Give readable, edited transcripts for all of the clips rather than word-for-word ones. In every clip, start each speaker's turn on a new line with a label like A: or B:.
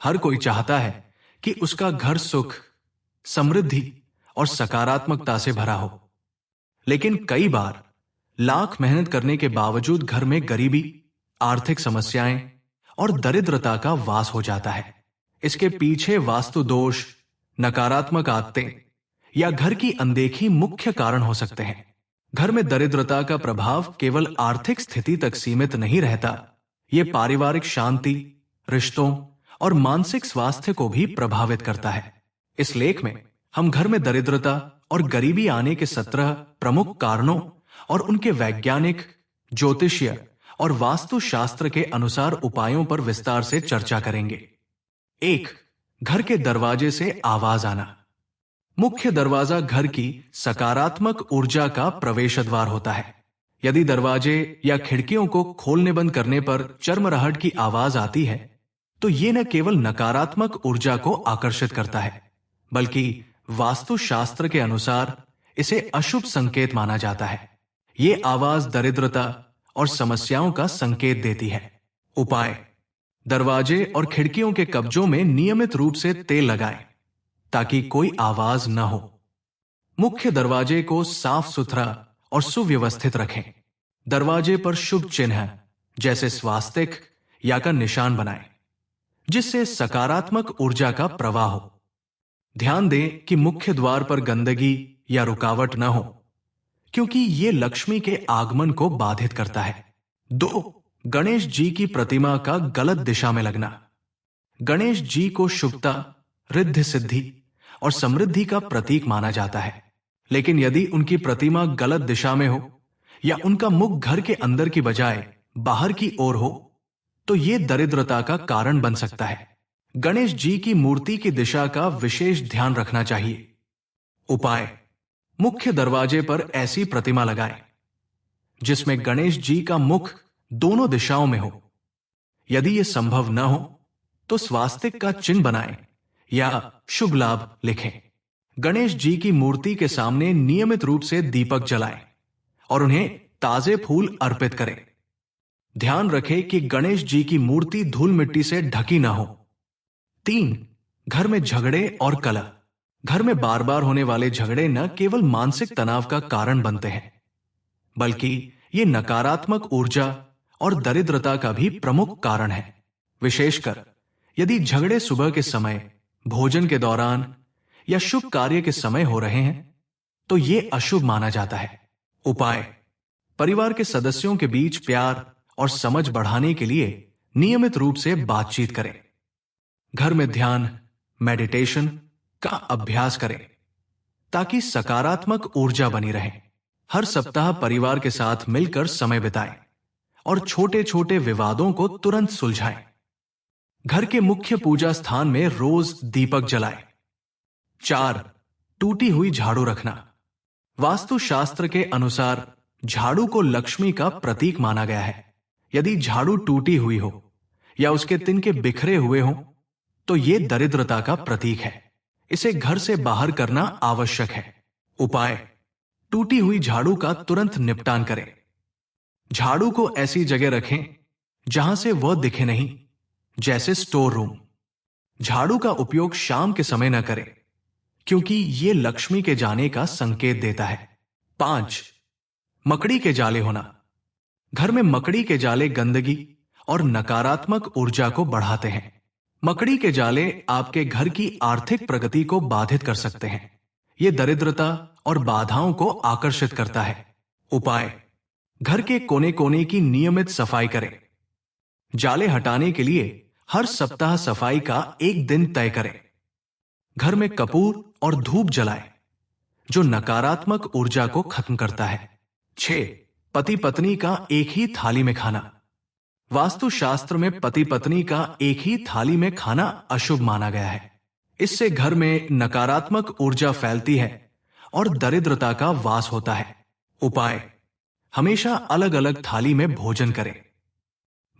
A: हर कोई चाहता है कि उसका घर सुख, समृद्धि और सकारात्मकता से भरा हो। लेकिन कई बार लाख मेहनत करने के बावजूद घर में गरीबी, आर्थिक समस्याएं और दरिद्रता का वास हो जाता है। इसके पीछे वास्तु दोष, नकारात्मक आदतें या घर की अनदेखी मुख्य कारण हो सकते हैं। घर में दरिद्रता का प्रभाव केवल आर्थिक स्थिति तक सीमित नहीं रहता, यह पारिवारिक शांति, रिश्तों और मानसिक स्वास्थ्य को भी प्रभावित करता है। इस लेख में हम घर में दरिद्रता और गरीबी आने के 17 प्रमुख कारणों और उनके वैज्ञानिक, ज्योतिषीय और वास्तुशास्त्र के अनुसार उपायों पर विस्तार से चर्चा करेंगे। 1. घर के दरवाजे से आवाज आना। मुख्य दरवाजा घर की सकारात्मक ऊर्जा का प्रवेश द्वार होता है। यदि दरवाजे या खिड़कियों को खोलने बंद करने पर चरमराहट की आवाज आती है, तो यह न केवल नकारात्मक ऊर्जा को आकर्षित करता है, बल्कि वास्तुशास्त्र के अनुसार इसे अशुभ संकेत माना जाता है। यह आवाज दरिद्रता और समस्याओं का संकेत देती है। उपाय: दरवाजे और खिड़कियों के कब्जों में नियमित रूप से तेल लगाएं, ताकि कोई आवाज न हो। मुख्य दरवाजे को साफ सुथरा और सुव्यवस्थित रखें। दरवाजे पर शुभ चिन्ह जैसे स्वास्तिक या का निशान बनाएं, जिससे सकारात्मक ऊर्जा का प्रवाह हो। ध्यान दें कि मुख्य द्वार पर गंदगी या रुकावट न हो, क्योंकि यह लक्ष्मी के आगमन को बाधित करता है। 2. गणेश जी की प्रतिमा का गलत दिशा में लगना। गणेश जी को शुभता, रिद्धि सिद्धि और समृद्धि का प्रतीक माना जाता है, लेकिन यदि उनकी प्रतिमा गलत दिशा में हो या उनका मुख घर के अंदर की बजाय बाहर की ओर हो, तो यह दरिद्रता का कारण बन सकता है। गणेश जी की मूर्ति की दिशा का विशेष ध्यान रखना चाहिए। उपाय: मुख्य दरवाजे पर ऐसी प्रतिमा लगाएं जिसमें गणेश जी का मुख दोनों दिशाओं में हो। यदि यह संभव न हो तो स्वास्तिक का चिन्ह बनाएं या शुभ लाभ लिखें। गणेश जी की मूर्ति के सामने नियमित रूप से दीपक जलाएं और उन्हें ताजे फूल अर्पित करें। ध्यान रखें कि गणेश जी की मूर्ति धूल मिट्टी से ढकी ना हो। 3. घर में झगड़े और कलह। घर में बार बार होने वाले झगड़े न केवल मानसिक तनाव का कारण बनते हैं, बल्कि ये नकारात्मक ऊर्जा और दरिद्रता का भी प्रमुख कारण है। विशेषकर यदि झगड़े सुबह के समय, भोजन के दौरान या शुभ कार्य के समय हो रहे हैं, तो ये अशुभ माना जाता है। उपाय: परिवार के सदस्यों के बीच प्यार और समझ बढ़ाने के लिए नियमित रूप से बातचीत करें। घर में ध्यान, मेडिटेशन का अभ्यास करें ताकि सकारात्मक ऊर्जा बनी रहे। हर सप्ताह परिवार के साथ मिलकर समय बिताएं और छोटे छोटे विवादों को तुरंत सुलझाएं। घर के मुख्य पूजा स्थान में रोज दीपक जलाएं। 4. टूटी हुई झाड़ू रखना। वास्तुशास्त्र के अनुसार झाड़ू को लक्ष्मी का प्रतीक माना गया है। यदि झाड़ू टूटी हुई हो या उसके तिनके बिखरे हुए हों, तो यह दरिद्रता का प्रतीक है। इसे घर से बाहर करना आवश्यक है। उपाय: टूटी हुई झाड़ू का तुरंत निपटान करें। झाड़ू को ऐसी जगह रखें जहां से वह दिखे नहीं, जैसे स्टोर रूम। झाड़ू का उपयोग शाम के समय न करें, क्योंकि यह लक्ष्मी के जाने का संकेत देता है। 5. मकड़ी के जाले होना। घर में मकड़ी के जाले गंदगी और नकारात्मक ऊर्जा को बढ़ाते हैं। मकड़ी के जाले आपके घर की आर्थिक प्रगति को बाधित कर सकते हैं। यह दरिद्रता और बाधाओं को आकर्षित करता है। उपाय: घर के कोने कोने की नियमित सफाई करें। जाले हटाने के लिए हर सप्ताह सफाई का एक दिन तय करें। घर में कपूर और धूप जलाएं, जो नकारात्मक ऊर्जा को खत्म करता है। 6. पति पत्नी का एक ही थाली में खाना। वास्तुशास्त्र में पति पत्नी का एक ही थाली में खाना अशुभ माना गया है। इससे घर में नकारात्मक ऊर्जा फैलती है और दरिद्रता का वास होता है। उपाय: हमेशा अलग अलग थाली में भोजन करें।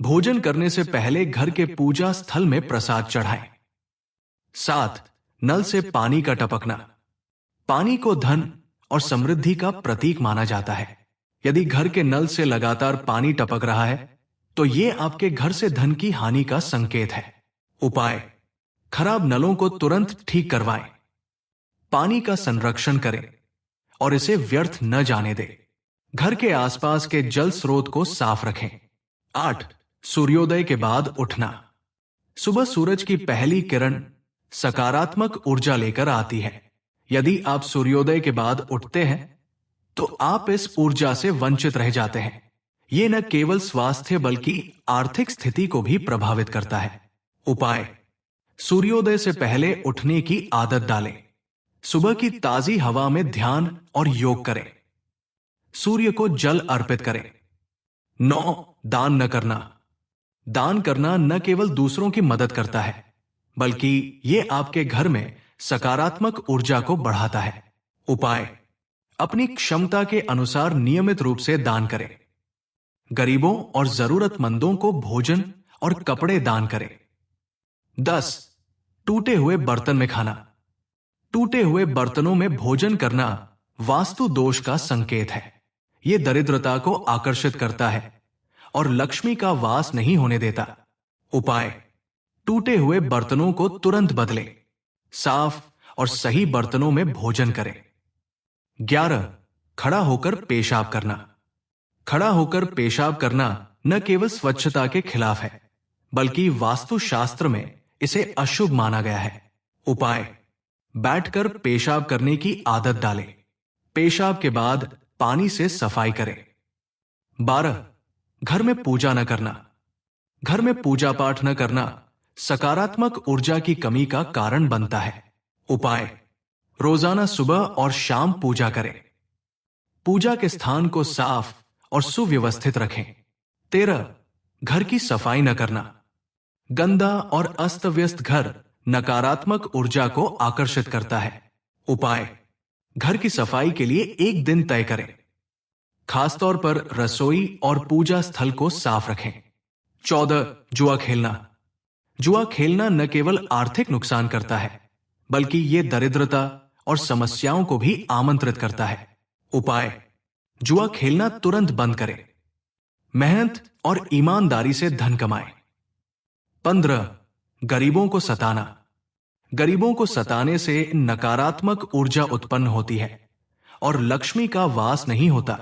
A: भोजन करने से पहले घर के पूजा स्थल में प्रसाद चढ़ाएं। 7. नल से पानी का टपकना। पानी को धन और समृद्धि का प्रतीक माना जाता है। यदि घर के नल से लगातार पानी टपक रहा है, तो यह आपके घर से धन की हानि का संकेत है। उपाय: खराब नलों को तुरंत ठीक करवाएं। पानी का संरक्षण करें और इसे व्यर्थ न जाने दें। घर के आसपास के जल स्रोत को साफ रखें। 8. सूर्योदय के बाद उठना। सुबह सूरज की पहली किरण सकारात्मक ऊर्जा लेकर आती है। यदि आप सूर्योदय के बाद उठते हैं तो आप इस ऊर्जा से वंचित रह जाते हैं। यह न केवल स्वास्थ्य बल्कि आर्थिक स्थिति को भी प्रभावित करता है। उपाय: सूर्योदय से पहले उठने की आदत डालें। सुबह की ताजी हवा में ध्यान और योग करें। सूर्य को जल अर्पित करें। 9. दान न करना। दान करना न केवल दूसरों की मदद करता है बल्कि यह आपके घर में सकारात्मक ऊर्जा को बढ़ाता है। उपाय: अपनी क्षमता के अनुसार नियमित रूप से दान करें। गरीबों और जरूरतमंदों को भोजन और कपड़े दान करें। 10. टूटे हुए बर्तन में खाना। टूटे हुए बर्तनों में भोजन करना वास्तु दोष का संकेत है। यह दरिद्रता को आकर्षित करता है और लक्ष्मी का वास नहीं होने देता। उपाय: टूटे हुए बर्तनों को तुरंत बदलें। साफ और सही बर्तनों में भोजन करें। 11. खड़ा होकर पेशाब करना। खड़ा होकर पेशाब करना न केवल स्वच्छता के खिलाफ है बल्कि वास्तुशास्त्र में इसे अशुभ माना गया है। उपाय: बैठकर पेशाब करने की आदत डालें। पेशाब के बाद पानी से सफाई करें। 12. घर में पूजा न करना। घर में पूजा पाठ न करना सकारात्मक ऊर्जा की कमी का कारण बनता है। उपाय: रोजाना सुबह और शाम पूजा करें। पूजा के स्थान को साफ और सुव्यवस्थित रखें। 13. घर की सफाई न करना। गंदा और अस्त व्यस्त घर नकारात्मक ऊर्जा को आकर्षित करता है। उपाय: घर की सफाई के लिए एक दिन तय करें। खासतौर पर रसोई और पूजा स्थल को साफ रखें। 14. जुआ खेलना। जुआ खेलना न केवल आर्थिक नुकसान करता है बल्कि यह दरिद्रता और समस्याओं को भी आमंत्रित करता है। उपाय: जुआ खेलना तुरंत बंद करें। मेहनत और ईमानदारी से धन कमाएं। 15. गरीबों को सताना। गरीबों को सताने से नकारात्मक ऊर्जा उत्पन्न होती है और लक्ष्मी का वास नहीं होता।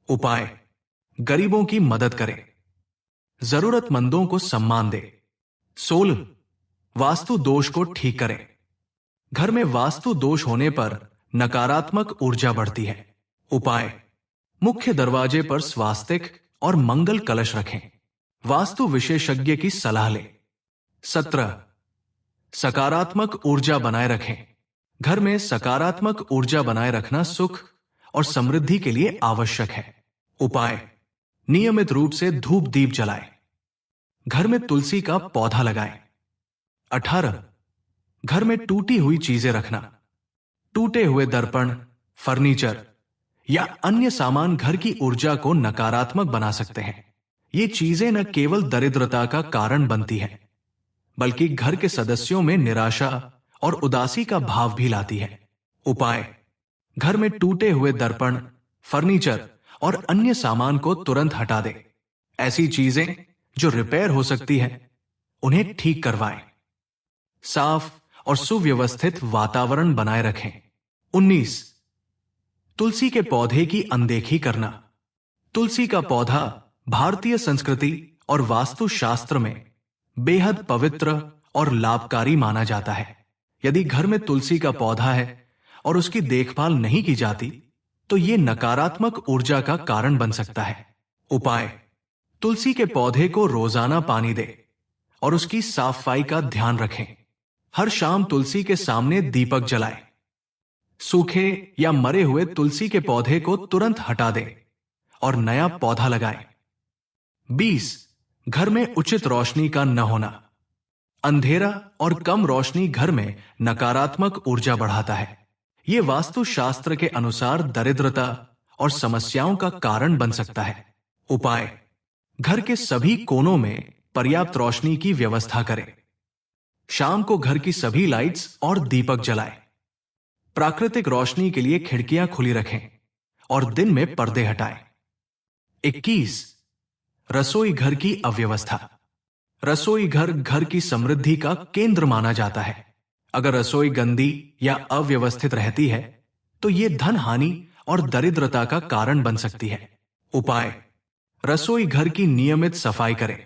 A: उपाय: गरीबों की मदद करें। जरूरतमंदों को सम्मान दें। 16. वास्तु दोष को ठीक करें। घर में वास्तु दोष होने पर नकारात्मक ऊर्जा बढ़ती है। उपाय: मुख्य दरवाजे पर स्वास्तिक और मंगल कलश रखें। वास्तु विशेषज्ञ की सलाह लें। 17. सकारात्मक ऊर्जा बनाए रखें। घर में सकारात्मक ऊर्जा बनाए रखना सुख और समृद्धि के लिए आवश्यक है। उपाय: नियमित रूप से धूप दीप जलाएं। घर में तुलसी का पौधा लगाएं। 18. घर में टूटी हुई चीजें रखना। टूटे हुए दर्पण, फर्नीचर या अन्य सामान घर की ऊर्जा को नकारात्मक बना सकते हैं। ये चीजें न केवल दरिद्रता का कारण बनती हैं बल्कि घर के सदस्यों में निराशा और उदासी का भाव भी लाती है। उपाय: घर में टूटे हुए दर्पण, फर्नीचर और अन्य सामान को तुरंत हटा दें। ऐसी चीजें जो रिपेयर हो सकती हैं उन्हें ठीक करवाएं। साफ और सुव्यवस्थित वातावरण बनाए रखें। 19. तुलसी के पौधे की अनदेखी करना। तुलसी का पौधा भारतीय संस्कृति और वास्तुशास्त्र में बेहद पवित्र और लाभकारी माना जाता है। यदि घर में तुलसी का पौधा है और उसकी देखभाल नहीं की जाती तो यह नकारात्मक ऊर्जा का कारण बन सकता है। उपाय: तुलसी के पौधे को रोजाना पानी दें और उसकी साफाई का ध्यान रखें। हर शाम तुलसी के सामने दीपक जलाएं। सूखे या मरे हुए तुलसी के पौधे को तुरंत हटा दें और नया पौधा लगाएं। 20. घर में उचित रोशनी का न होना। अंधेरा और कम रोशनी घर में नकारात्मक ऊर्जा बढ़ाता है। यह वास्तुशास्त्र के अनुसार दरिद्रता और समस्याओं का कारण बन सकता है। उपाय: घर के सभी कोनों में पर्याप्त रोशनी की व्यवस्था करें। शाम को घर की सभी लाइट्स और दीपक जलाएं। प्राकृतिक रोशनी के लिए खिड़कियां खुली रखें और दिन में पर्दे हटाएं। 21. रसोई घर की अव्यवस्था। रसोई घर घर की समृद्धि का केंद्र माना जाता है। अगर रसोई गंदी या अव्यवस्थित रहती है तो यह धन हानि और दरिद्रता का कारण बन सकती है। उपाय: रसोई घर की नियमित सफाई करें।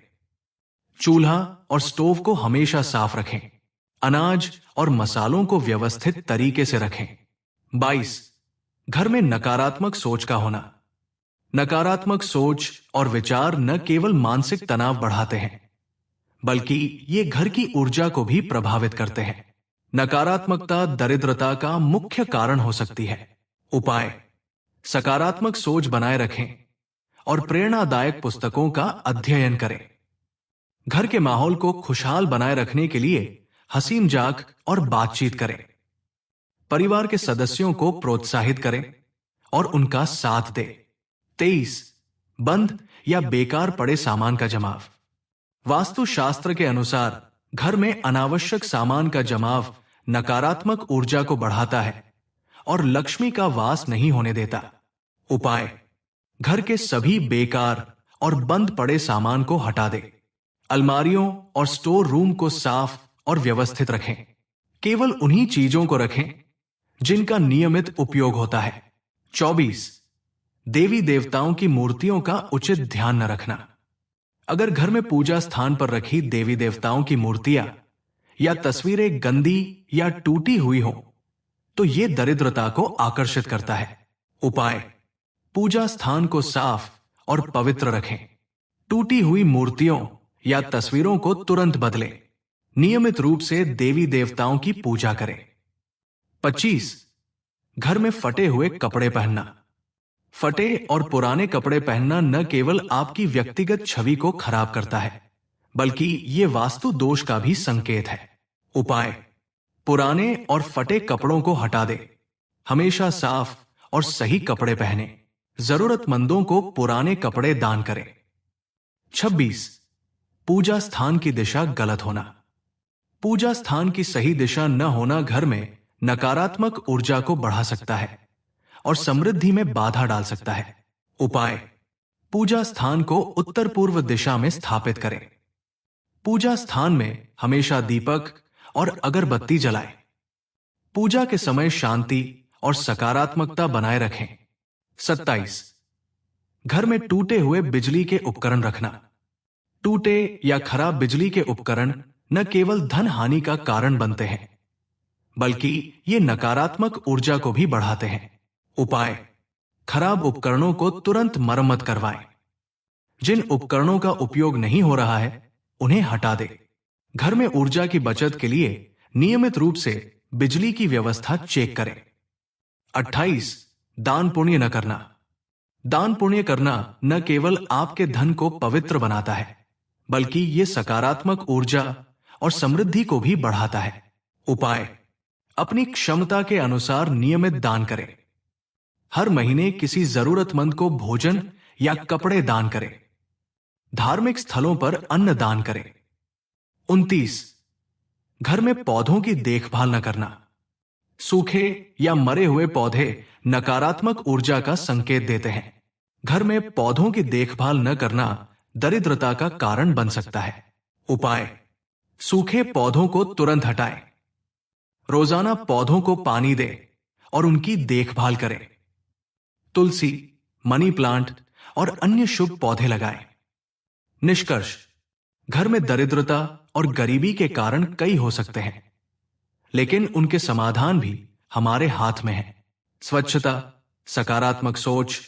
A: चूल्हा और स्टोव को हमेशा साफ रखें। अनाज और मसालों को व्यवस्थित तरीके से रखें। 22. घर में नकारात्मक सोच का होना। नकारात्मक सोच और विचार न केवल मानसिक तनाव बढ़ाते हैं बल्कि ये घर की ऊर्जा को भी प्रभावित करते हैं। नकारात्मकता दरिद्रता का मुख्य कारण हो सकती है। उपाय: सकारात्मक सोच बनाए रखें और प्रेरणादायक पुस्तकों का अध्ययन करें। घर के माहौल को खुशहाल बनाए रखने के लिए हंसी मजाक और बातचीत करें। परिवार के सदस्यों को प्रोत्साहित करें और उनका साथ दें। 23. बंद या बेकार पड़े सामान का जमाव। वास्तुशास्त्र के अनुसार घर में अनावश्यक सामान का जमाव नकारात्मक ऊर्जा को बढ़ाता है और लक्ष्मी का वास नहीं होने देता। उपाय: घर के सभी बेकार और बंद पड़े सामान को हटा दें। अलमारियों और स्टोर रूम को साफ और व्यवस्थित रखें। केवल उन्हीं चीजों को रखें जिनका नियमित उपयोग होता है। 24. देवी देवताओं की मूर्तियों का उचित ध्यान न रखना। अगर घर में पूजा स्थान पर रखी देवी देवताओं की मूर्तियां या तस्वीरें गंदी या टूटी हुई हो तो यह दरिद्रता को आकर्षित करता है। उपाय: पूजा स्थान को साफ और पवित्र रखें। टूटी हुई मूर्तियों या तस्वीरों को तुरंत बदलें। नियमित रूप से देवी देवताओं की पूजा करें। 25. घर में फटे हुए कपड़े पहनना। फटे और पुराने कपड़े पहनना न केवल आपकी व्यक्तिगत छवि को खराब करता है बल्कि यह वास्तु दोष का भी संकेत है। उपाय: पुराने और फटे कपड़ों को हटा दें। हमेशा साफ और सही कपड़े पहने। जरूरतमंदों को पुराने कपड़े दान करें। 26. पूजा स्थान की दिशा गलत होना। पूजा स्थान की सही दिशा न होना घर में नकारात्मक ऊर्जा को बढ़ा सकता है और समृद्धि में बाधा डाल सकता है। उपाय: पूजा स्थान को उत्तर पूर्व दिशा में स्थापित करें। पूजा स्थान में हमेशा दीपक और अगरबत्ती जलाएं। पूजा के समय शांति और सकारात्मकता बनाए रखें। 27. घर में टूटे हुए बिजली के उपकरण रखना। टूटे या खराब बिजली के उपकरण न केवल धन हानि का कारण बनते हैं बल्कि ये नकारात्मक ऊर्जा को भी बढ़ाते हैं। उपाय: खराब उपकरणों को तुरंत मरम्मत करवाएं। जिन उपकरणों का उपयोग नहीं हो रहा है उन्हें हटा दें। घर में ऊर्जा की बचत के लिए नियमित रूप से बिजली की व्यवस्था चेक करें। 28. दान पुण्य न करना। दान पुण्य करना न केवल आपके धन को पवित्र बनाता है बल्कि यह सकारात्मक ऊर्जा और समृद्धि को भी बढ़ाता है। उपाय: अपनी क्षमता के अनुसार नियमित दान करें। हर महीने किसी जरूरतमंद को भोजन या कपड़े दान करें। धार्मिक स्थलों पर अन्न दान करें। 29. घर में पौधों की देखभाल न करना। सूखे या मरे हुए पौधे नकारात्मक ऊर्जा का संकेत देते हैं। घर में पौधों की देखभाल न करना दरिद्रता का कारण बन सकता है। उपाय: सूखे पौधों को तुरंत हटाएं। रोजाना पौधों को पानी दें और उनकी देखभाल करें। तुलसी, मनी प्लांट और अन्य शुभ पौधे लगाएं। निष्कर्ष: घर में दरिद्रता और गरीबी के कारण कई हो सकते हैं लेकिन उनके समाधान भी हमारे हाथ में है। स्वच्छता, सकारात्मक सोच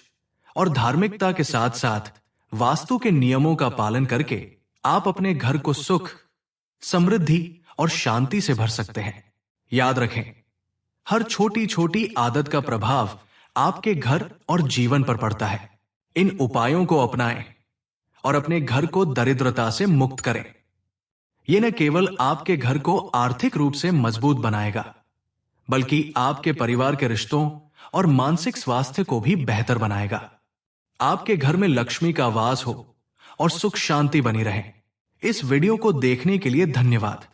A: और धार्मिकता के साथ साथ वास्तु के नियमों का पालन करके आप अपने घर को सुख, समृद्धि और शांति से भर सकते हैं। याद रखें, हर छोटी छोटी आदत का प्रभाव आपके घर और जीवन पर पड़ता है। इन उपायों को अपनाएं और अपने घर को दरिद्रता से मुक्त करें। यह न केवल आपके घर को आर्थिक रूप से मजबूत बनाएगा बल्कि आपके परिवार के रिश्तों और मानसिक स्वास्थ्य को भी बेहतर बनाएगा। आपके घर में लक्ष्मी का वास हो और सुख शांति बनी रहे। इस वीडियो को देखने के लिए धन्यवाद।